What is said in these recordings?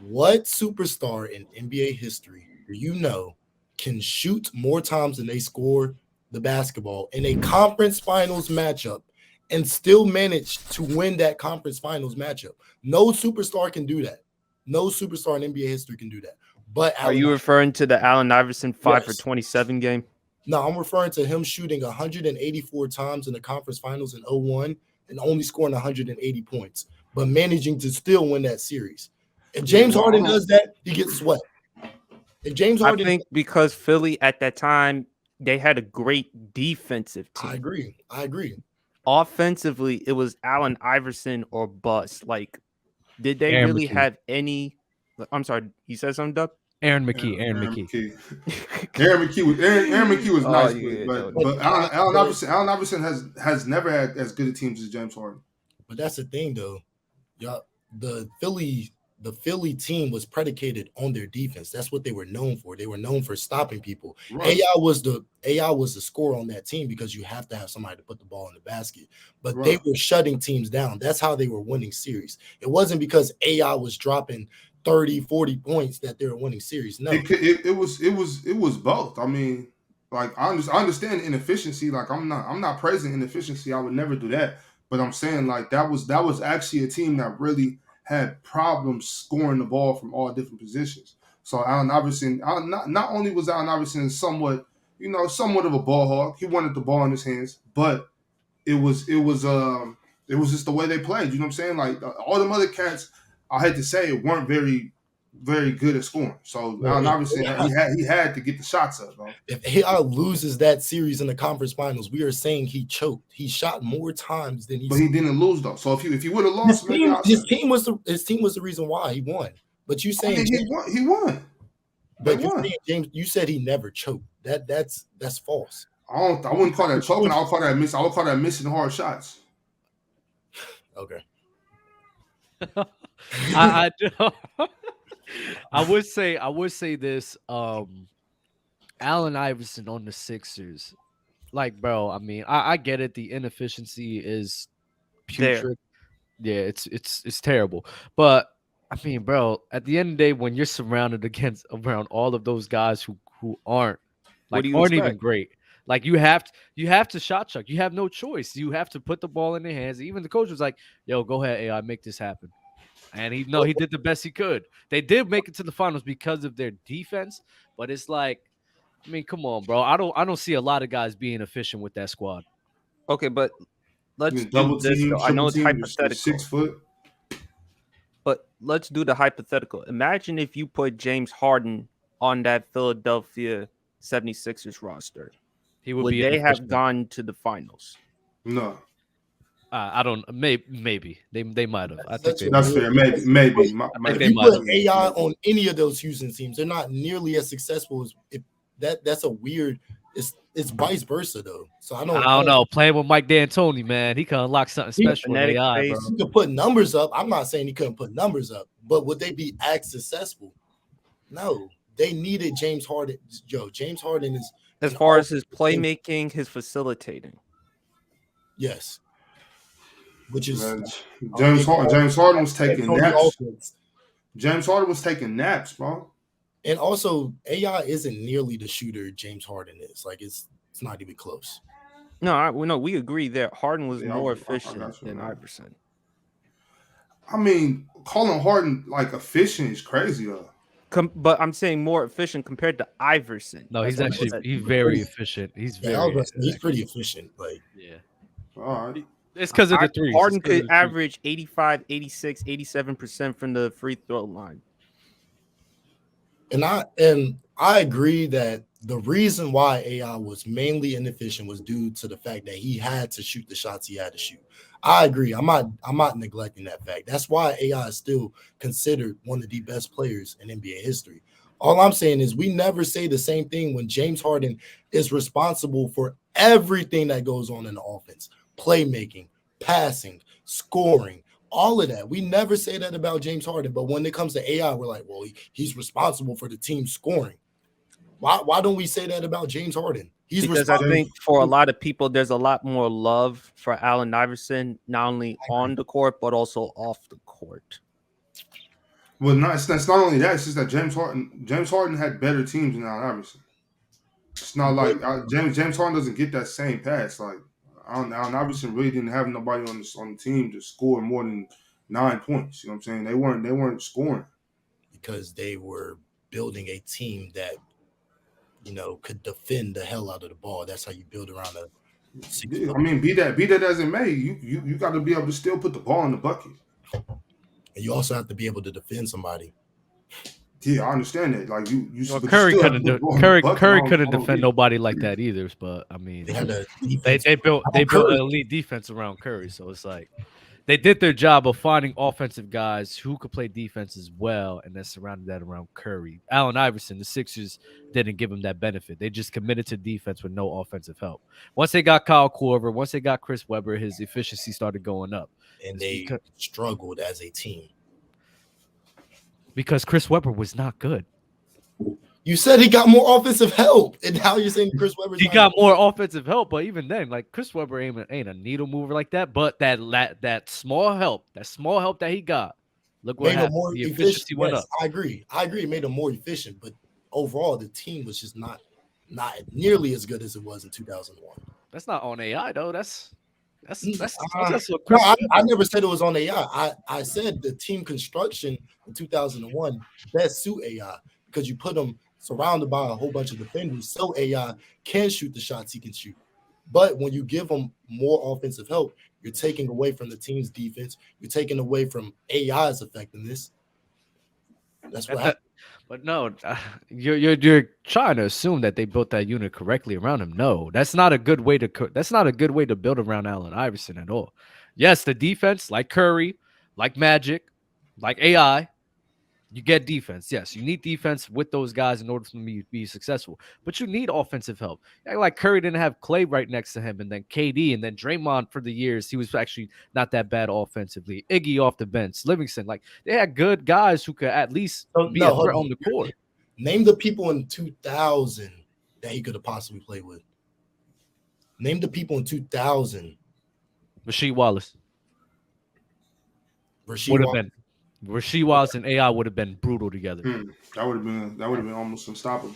What superstar in NBA history do you know can shoot more times than they score the basketball in a conference finals matchup and still manage to win that conference finals matchup? No superstar can do that. No superstar in NBA history can do that. But Are Allen you referring to the Allen Iverson 5 for yes. 27 game? No, I'm referring to him shooting 184 times in the conference finals in 01 and only scoring 180 points, but managing to still win that series. If Yeah, James well, I Harden don't. does that, he gets swept. If James I Harden, think because Philly at that time, they had a great defensive I team. agree. I agree. Offensively, it was Allen Iverson or bust. Like, did they Aaron really McKee. have any? I'm sorry, you said something, Doug? Aaron Aaron, McKee. Aaron Aaron McKee. McKee. Aaron McKee was Oh, nice, yeah, but Allen Iverson has never had as good a teams as James Harden. But that's the thing, though. Y'all, the Philly team was predicated on their defense. That's what they were known for. They were known for stopping people. Right. AI was the scorer on that team because you have to have somebody to put the ball in the basket. But they Right. were shutting teams down. That's how they were winning series. It wasn't because AI was dropping 30, 40 points that they were winning series. No. It was both. I mean, like I understand the inefficiency. Like I'm not praising inefficiency. I would never do that. But I'm saying like that was actually a team that really had problems scoring the ball from all different positions. So Allen Iverson, not only was Allen Iverson somewhat of a ball hog, he wanted the ball in his hands, but it was just the way they played. You know what I'm saying? Like all them other cats, I hate to say it, weren't very good at scoring. So Allen Iverson, he had to get the shots up, bro. If AI loses that series in the conference finals, we are saying he choked. He shot more times than But he didn't lose though. So if you would have lost, his team was the reason why he won. But you saying he won. But you're saying, James, you said he never choked. That's false. I wouldn't call that choking. I would call that missing hard shots. Okay. I would say this. Allen Iverson on the Sixers, like, bro. I mean, I get it. The inefficiency is putrid. Yeah, it's terrible. But I mean, bro, at the end of the day, when you're surrounded around all of those guys who aren't even great, like you have to shot chuck. You have no choice. You have to put the ball in their hands. Even the coach was like, "Yo, go ahead, AI, make this happen." And he did the best he could. They did make it to the finals because of their defense, but it's like, I mean, come on, bro. I don't see a lot of guys being efficient with that squad. Okay, but let's double do this. Team, I know it's team, hypothetical. 6 foot. But let's do the hypothetical. Imagine if you put James Harden on that Philadelphia 76ers roster. Would they have gone to the finals? No. I don't. Maybe they might have. I think that's fair. Maybe. If you put AI on any of those Houston teams, they're not nearly as successful as that's a weird. It's vice versa though. So I don't know. Playing with Mike D'Antoni, man, he can unlock something special with AI, bro. He could put numbers up. I'm not saying he couldn't put numbers up, but would they be as successful? No, they needed James Harden. James Harden is as far as his playmaking, his facilitating. Yes. Which is James Harden was taking naps. James Harden was taking naps, bro. And also, AI isn't nearly the shooter James Harden is. Like it's not even close. No, we agree that Harden was more efficient than Iverson. I mean, calling Harden like efficient is crazy though. But I'm saying more efficient compared to Iverson. No, he's very efficient. He's pretty efficient. Like yeah. All right. It's because of the threes. Harden could average 85, 86, 87% from the free throw line. And I agree that the reason why AI was mainly inefficient was due to the fact that he had to shoot the shots he had to shoot. I agree. I'm not neglecting that fact. That's why AI is still considered one of the best players in NBA history. All I'm saying is we never say the same thing when James Harden is responsible for everything that goes on in the offense. Playmaking, passing, scoring, all of that. We never say that about James Harden, but when it comes to AI, we're like, well, he's responsible for the team scoring. Why don't we say that about James Harden? Because I think for a lot of people, there's a lot more love for Allen Iverson, not only on the court, but also off the court. Well, it's not only that. It's just that James Harden had better teams than Allen Iverson. It's not like James Harden doesn't get that same pass. Like Allen Iverson really didn't have nobody on the team to score more than 9 points. You know what I'm saying? They weren't scoring because they were building a team that could defend the hell out of the ball. That's how you build around a. I mean, be that as it may, you got to be able to still put the ball in the bucket. And you also have to be able to defend somebody. Yeah, I understand that. Like Curry couldn't defend nobody like that either. But I mean, they built an elite defense around Curry, so it's like they did their job of finding offensive guys who could play defense as well, and then surrounded that around Curry. Allen Iverson, the Sixers didn't give him that benefit. They just committed to defense with no offensive help. Once they got Kyle Korver, once they got Chris Webber, his efficiency started going up. And they struggled as a team. Because Chris Webber was not good. You said he got more offensive help, and now you're saying Chris Webber. He got more offensive help, but even then, like Chris Webber ain't a needle mover like that. But that small help that he got, look what happened. The efficiency went up. I agree. It made him more efficient, but overall, the team was just not nearly as good as it was in 2001. That's not on AI though. That's what I never said it was on AI. I said the team construction in 2001 best suit AI because you put them surrounded by a whole bunch of defenders, so AI can shoot the shots he can shoot. But when you give them more offensive help, you're taking away from the team's defense. You're taking away from AI's effectiveness. That's what happened. But no, you're trying to assume that they built that unit correctly around him. No, that's not a good way to build around Allen Iverson at all. Yes, the defense, like Curry, like Magic, like AI, you get defense. Yes, you need defense with those guys in order for them to be successful. But you need offensive help. Like Curry didn't have Clay right next to him, and then KD, and then Draymond for the years. He was actually not that bad offensively. Iggy off the bench, Livingston. Like they had good guys who could at least be a threat on the court. Name the people in 2000 that he could have possibly played with. Name the people in 2000. Rasheed Wallace. Rasheed Wallace and AI would have been brutal together. That would have been almost unstoppable.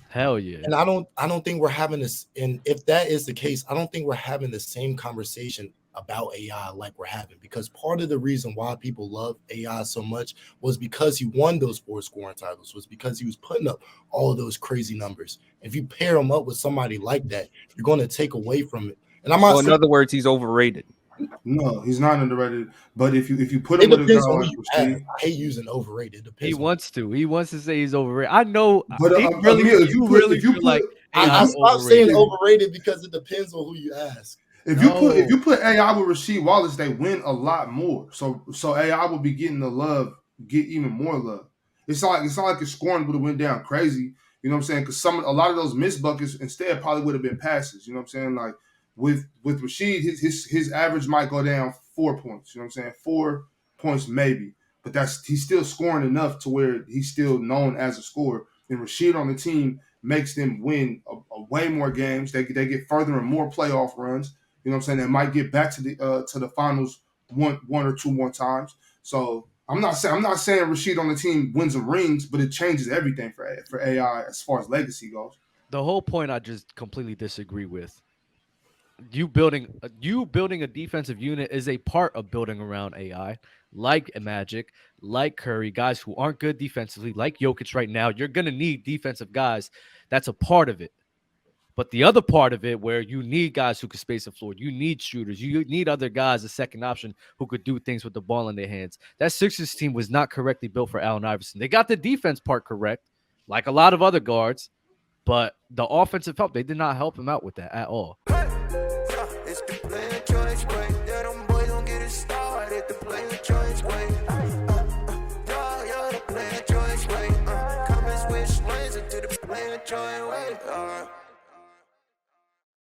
Hell yeah. And I don't think we're having this. And if that is the case, I don't think we're having the same conversation about AI like we're having, because part of the reason why people love AI so much was because he won those 4 scoring titles, was because he was putting up all of those crazy numbers. If you pair him up with somebody like that, you're going to take away from it. And I'm not in other words, he's overrated. No, he's not underrated. But if you put him with a guy like I hate using overrated. He wants to say he's overrated. I know, but if you feel like I stopped saying overrated because it depends on who you ask. If you put AI with Rasheed Wallace, they win a lot more. So AI will be getting the love, get even more love. It's not like his scoring would have went down crazy. You know what I'm saying? Because a lot of those missed buckets instead probably would have been passes. You know what I'm saying? Like with Rasheed, his average might go down 4 points. You know what I'm saying? 4 points maybe, but he's still scoring enough to where he's still known as a scorer. And Rasheed on the team makes them win a way more games. They get further and more playoff runs. You know what I'm saying? They might get back to the finals one or two more times. So I'm not saying Rasheed on the team wins some rings, but it changes everything for AI as far as legacy goes. The whole point I just completely disagree with. You building a defensive unit is a part of building around AI, like Magic, like Curry, guys who aren't good defensively, like Jokic right now. You're gonna need defensive guys. That's a part of it. But the other part of it, where you need guys who can space the floor, you need shooters, you need other guys, a second option who could do things with the ball in their hands. That Sixers team was not correctly built for Allen Iverson. They got the defense part correct, like a lot of other guards, but the offensive help, they did not help him out with that at all. It's the player choice way. Yeah, them boys don't get it started. The player choice way. The player choice way. Come and switch lanes into the player choice way.